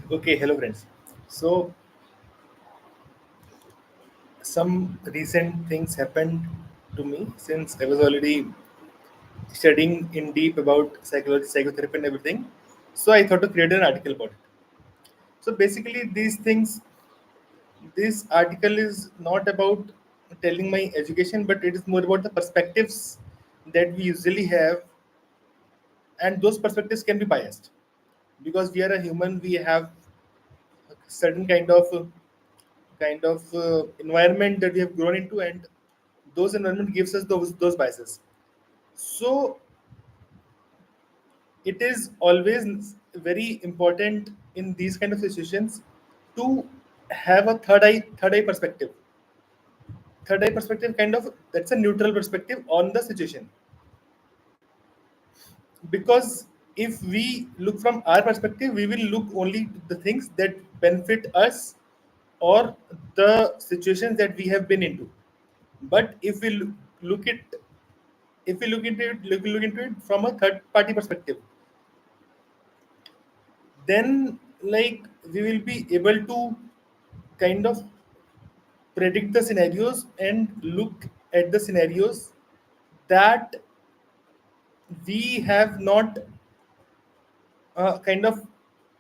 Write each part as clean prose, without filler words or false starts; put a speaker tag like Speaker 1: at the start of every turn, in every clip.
Speaker 1: Okay, hello friends. So some recent things happened to me since I was already studying in deep about psychology, psychotherapy, and everything. So I thought to create an article about it. So basically, these things, this article is not about telling my education, but it is more about the perspectives that we usually have, and those perspectives can be biased because we are a human. We have a certain kind of environment that we have grown into, and those environment gives us those biases. So it is always very important in these kind of situations to have a third eye perspective. Third eye perspective, kind of, that's a neutral perspective on the situation, because if we look from our perspective, we will look only to the things that benefit us or the situations that we have been into. But if we look it if we look into it from a third party perspective, then like we will be able to kind of predict the scenarios and look at the scenarios that we have not kind of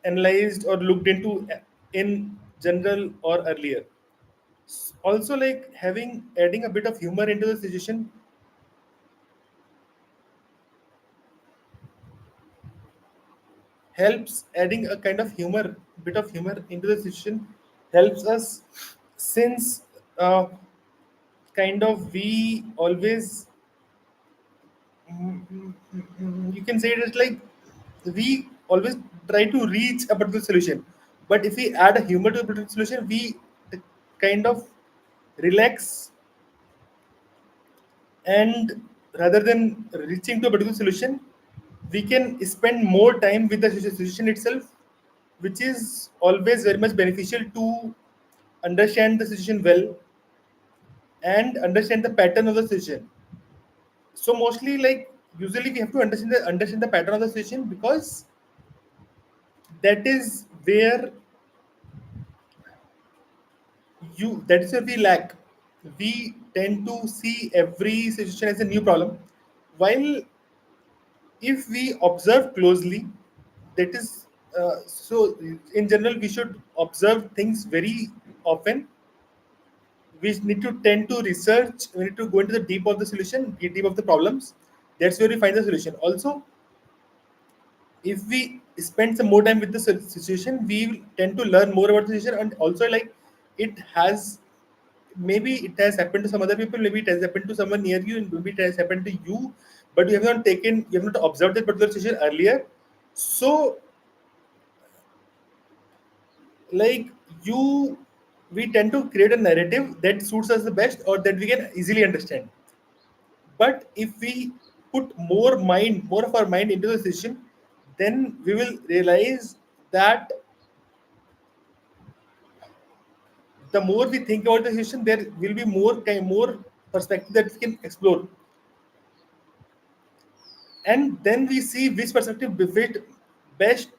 Speaker 1: analyzed or looked into in general or earlier. Also, like having adding a bit of humor into the situation helps. Adding a kind of humor bit of humor into the situation helps us, since uh, kind of we always you can say it is like we always try to reach a particular solution, but if we add a humor to a particular solution, we kind of relax, and rather than reaching to a particular solution, we can spend more time with the solution itself, which is always very much beneficial to understand the situation well and understand the pattern of the situation. So mostly, like usually we have to understand the pattern of the situation, because that is where that is where we lack. We tend to see every situation as a new problem, while if we observe closely, that is so in general we should observe things very often. We need to tend to research, we need to go into the deep of the solution, deep of the problems. That's where we find the solution. Also, if we spend some more time with the situation, we will tend to learn more about the situation. And also, like, it has, maybe it has happened to some other people, maybe it has happened to someone near you, and maybe it has happened to you, but you have not observed that particular situation earlier. So like you we tend to create a narrative that suits us the best or that we can easily understand. But if we put more of our mind into the decision, then we will realize that the more we think about the decision, there will be more perspective that we can explore, and then we see which perspective fit best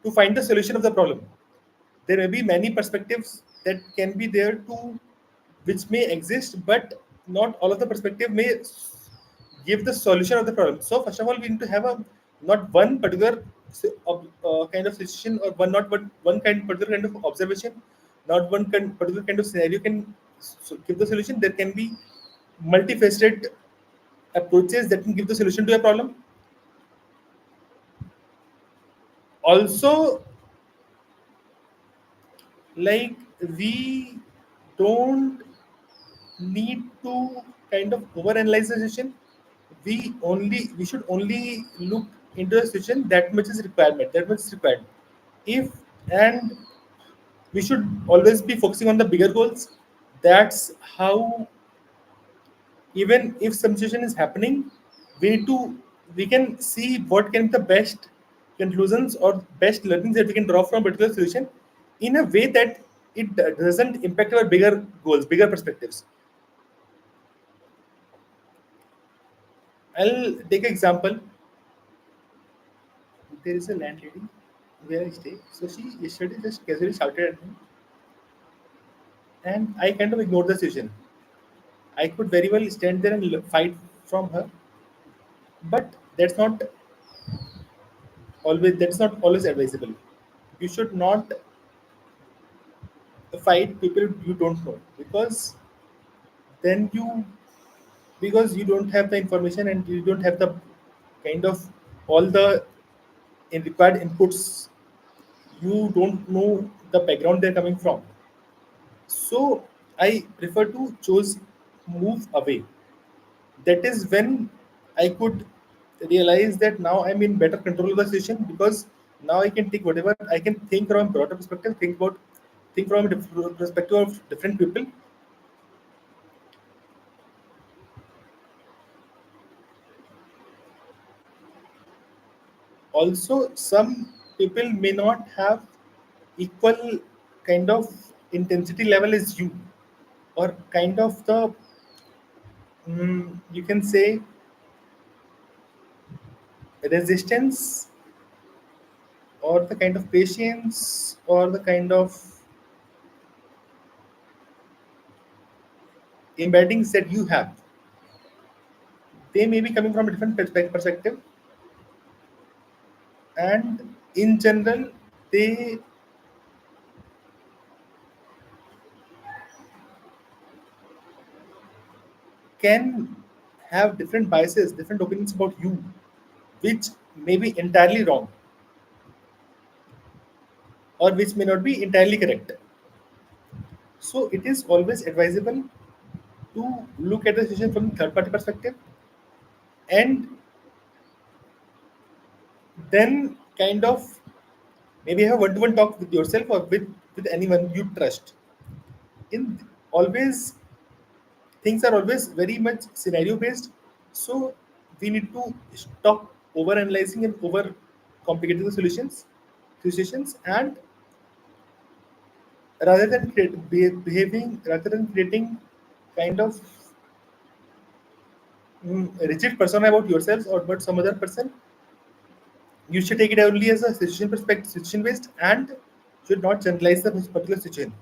Speaker 1: to find the solution of the problem. There may be many perspectives that can be there too, which may exist, but not all of the perspective may give the solution of the problem. So first of all, we need to have a not one particular kind of situation, or one kind particular kind of observation, not particular kind of scenario can give the solution. There can be multifaceted approaches that can give the solution to a problem. Also, like we don't need to kind of overanalyze the situation. We should only look into the situation that much is required. If and we should always be focusing on the bigger goals. That's how, even if some situation is happening, we need to we can see what can be the best conclusions or best learnings that we can draw from a particular solution, in a way that it doesn't impact our bigger goals, bigger perspectives. I'll take an example. There is a landlady. where I stay. So she yesterday just casually shouted at me, and I kind of ignored the situation. I could very well stand there and fight from her, but that's not always advisable. You should not fight people you don't know, then you because you don't have the information and you don't have the kind of all the required inputs. You don't know the background they're coming from. So I prefer to choose move away. That is when I could realize that now I'm in better control of the situation, because now I can take whatever I can think from a broader perspective, think from a perspective of different people. Also, some people may not have equal kind of intensity level as you, or kind of the you can say resistance, or the kind of patience, or the kind of embeddings that you have. They may be coming from a different perspective, and in general they can have different biases, different opinions about you, which may be entirely wrong, or which may not be entirely correct. So it is always advisable to look at the situation from the third party perspective, and then kind of maybe have a one-to-one talk with yourself, or with anyone you trust. In always Things are always very much scenario based, so we need to stop over analyzing and over complicating the situations, and rather than creating kind of rigid persona about yourselves or about some other person. You should take it only as a situation perspective, situation based, and should not generalize the particular situation.